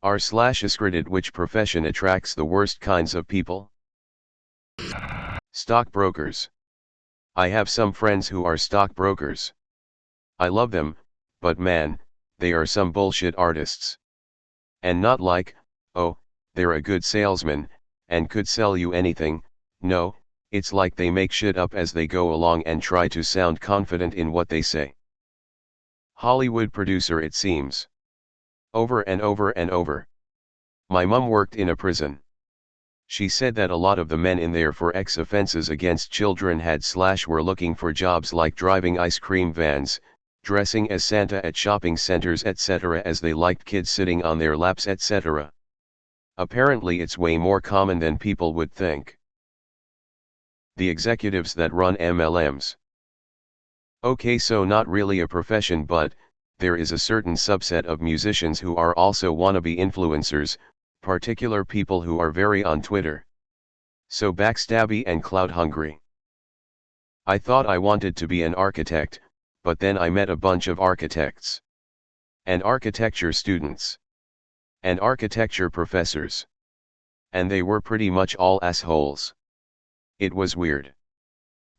AskReddit, which profession attracts the worst kinds of people? Stockbrokers. I have some friends who are stockbrokers. I love them, but man, they are some bullshit artists. And not like, oh, they're a good salesman, and could sell you anything. No, it's like they make shit up as they go along and try to sound confident in what they say. Hollywood producer, it seems. Over and over and over. My mum worked in a prison. She said that a lot of the men in there for offenses against children were looking for jobs like driving ice cream vans, dressing as Santa at shopping centers, etc., as they liked kids sitting on their laps, etc. Apparently it's way more common than people would think. The executives that run MLMs. Okay, so not really a profession, but there is a certain subset of musicians who are also wannabe influencers, particular people who are very on Twitter. So backstabby and clout hungry. I thought I wanted to be an architect, but then I met a bunch of architects. And architecture students. And architecture professors. And they were pretty much all assholes. It was weird.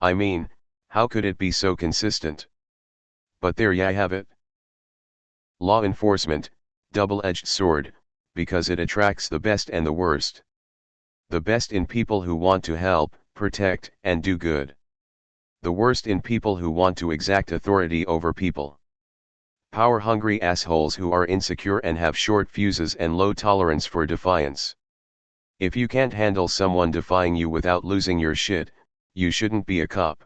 I mean, how could it be so consistent? But there ya have it. Law enforcement, double-edged sword, because it attracts the best and the worst. The best in people who want to help, protect, and do good. The worst in people who want to exact authority over people. Power-hungry assholes who are insecure and have short fuses and low tolerance for defiance. If you can't handle someone defying you without losing your shit, you shouldn't be a cop.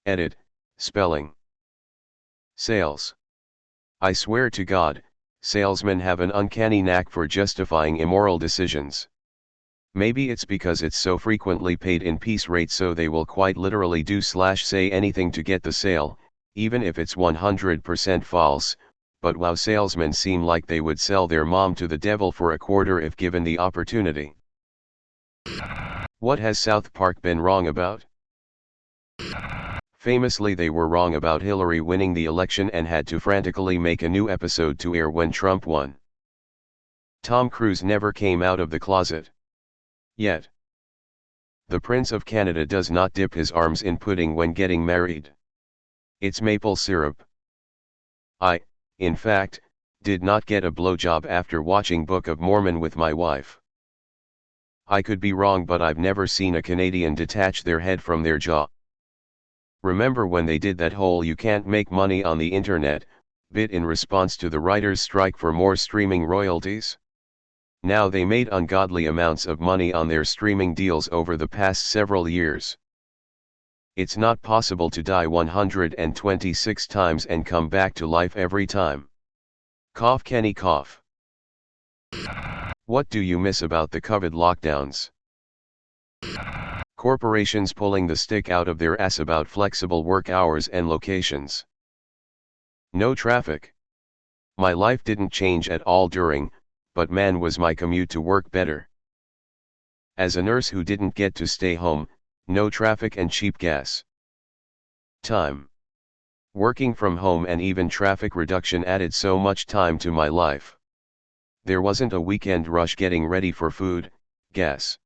Edit, spelling. Sales. I swear to God, salesmen have an uncanny knack for justifying immoral decisions. Maybe it's because it's so frequently paid in piece rate, so they will quite literally do/say anything to get the sale, even if it's 100% false, but wow, salesmen seem like they would sell their mom to the devil for a quarter if given the opportunity. What has South Park been wrong about? Famously, they were wrong about Hillary winning the election and had to frantically make a new episode to air when Trump won. Tom Cruise never came out of the closet. Yet. The Prince of Canada does not dip his arms in pudding when getting married. It's maple syrup. I, in fact, did not get a blowjob after watching Book of Mormon with my wife. I could be wrong, but I've never seen a Canadian detach their head from their jaw. Remember when they did that whole "you can't make money on the internet" bit in response to the writers' strike for more streaming royalties? Now they made ungodly amounts of money on their streaming deals over the past several years. It's not possible to die 126 times and come back to life every time. Cough Kenny cough. What do you miss about the COVID lockdowns? Corporations pulling the stick out of their ass about flexible work hours and locations. No traffic. My life didn't change at all during, but man, was my commute to work better. As a nurse who didn't get to stay home, no traffic and cheap gas. Time. Working from home and even traffic reduction added so much time to my life. There wasn't a weekend rush getting ready for food, gas.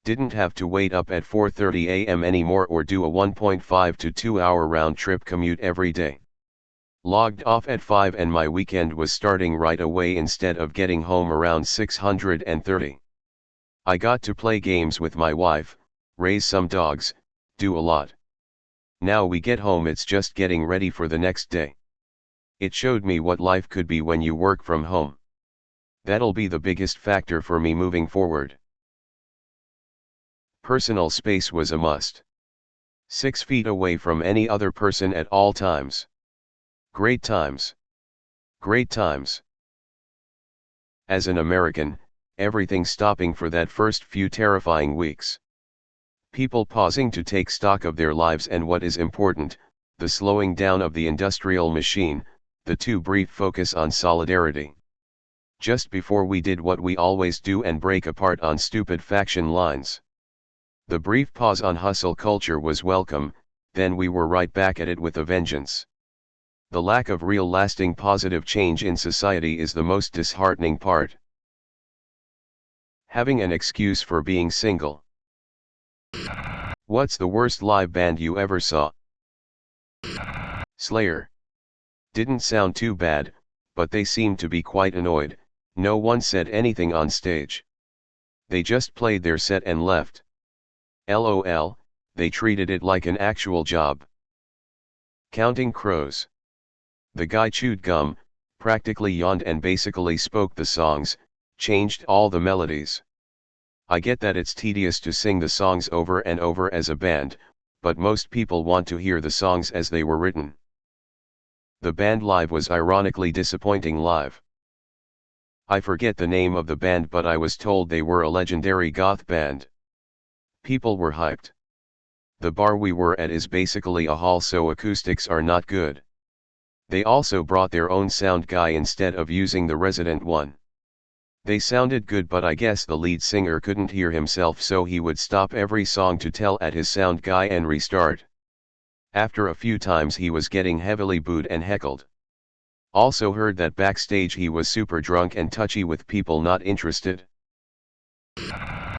Didn't have to wait up at 4:30 a.m. anymore or do a 1.5 to 2 hour round trip commute every day. Logged off at 5 and my weekend was starting right away instead of getting home around 6:30. I got to play games with my wife, raise some dogs, do a lot. Now we get home, it's just getting ready for the next day. It showed me what life could be when you work from home. That'll be the biggest factor for me moving forward. Personal space was a must. 6 feet away from any other person at all times. Great times. Great times. As an American, everything stopping for that first few terrifying weeks. People pausing to take stock of their lives and what is important, the slowing down of the industrial machine, the too brief focus on solidarity. Just before we did what we always do and break apart on stupid faction lines. The brief pause on hustle culture was welcome, then we were right back at it with a vengeance. The lack of real lasting positive change in society is the most disheartening part. Having an excuse for being single. What's the worst live band you ever saw? Slayer. Didn't sound too bad, but they seemed to be quite annoyed. No one said anything on stage. They just played their set and left. LOL, they treated it like an actual job. Counting Crows. The guy chewed gum, practically yawned and basically spoke the songs, changed all the melodies. I get that it's tedious to sing the songs over and over as a band, but most people want to hear the songs as they were written. The band live was ironically disappointing live. I forget the name of the band, but I was told they were a legendary goth band. People were hyped. The bar we were at is basically a hall, so acoustics are not good. They also brought their own sound guy instead of using the resident one. They sounded good, but I guess the lead singer couldn't hear himself, so he would stop every song to tell at his sound guy and restart. After a few times he was getting heavily booed and heckled. Also heard that backstage he was super drunk and touchy with people not interested.